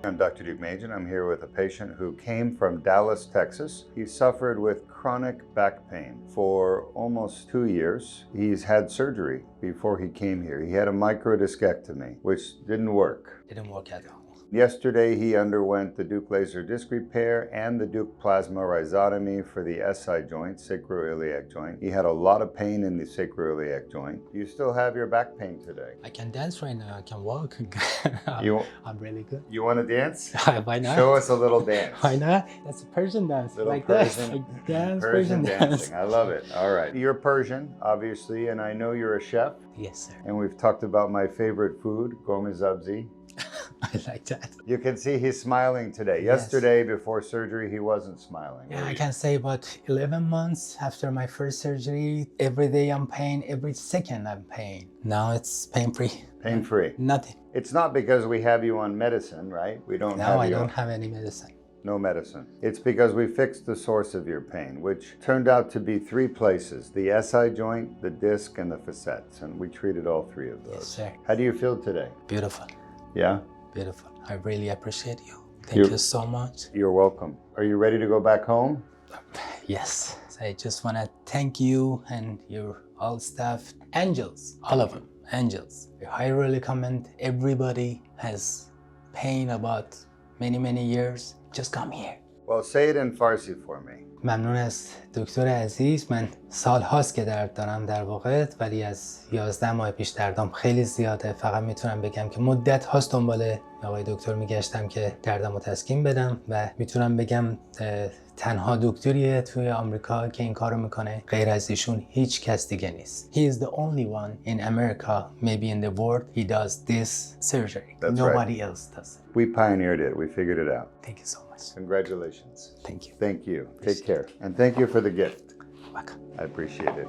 I'm Dr. Deuk. I'm here with a patient who came from Dallas, Texas. He suffered with chronic back pain for almost 2 years. He's had surgery before he came here. He had a microdiscectomy, which didn't work. Didn't work at all. Yesterday, he underwent the Deuk laser disc repair and the Deuk plasma rhizotomy for the SI joint, sacroiliac joint. He had a lot of pain in the sacroiliac joint. Do you still have your back pain today? I can dance right now. I can walk. I'm really good. You want to dance? Why not? Show us a little dance. Why not? That's a Persian dance. Little Like Persian, this. Like dance, Persian dancing. dance. I love it. All right. You're Persian, obviously, and I know you're a chef. Yes, sir. And we've talked about my favorite food, gomezabzi. I like that. You can see he's smiling today. Yes. Yesterday, before surgery, he wasn't smiling. Yeah, I can say about 11 months after my first surgery, every day I'm pain, every second I'm pain. Now it's pain-free. Pain-free. Nothing. It's not because we have you on medicine, right? We don't have No, I you don't have any medicine. No medicine. It's because we fixed the source of your pain, which turned out to be 3 places: the SI joint, the disc, and the facets. And we treated all 3 of those. Yes, sir. How do you feel today? Beautiful. Yeah? Beautiful. I really appreciate you. Thank you so much. You're welcome. Are you ready to go back home? Yes. I just want to thank you and your all staff. Angels. All of them. Angels. I highly recommend everybody has pain about many years. Just come here. Well, say it in Farsi for me. ممنون از دکتر عزیز. من سال هاست که درد دارم در واقع، ولی از 11 ماه پیش دردم خیلی زیاده. فقط میتونم بگم که مدت هاست دنبال آقای دکتر میگشتم که دردمو تسکین بدم و میتونم بگم تنها دکتریه توی آمریکا که این کارو میکنه. غیر از ایشون هیچ کس دیگه نیست. He is the only one in America, maybe in the world, he does this surgery. That's Nobody right. else does it. We pioneered it. We figured it out. Thank you so much. Congratulations. Thank you. Thank you. Take care. And thank you for the gift. Welcome. I appreciate it.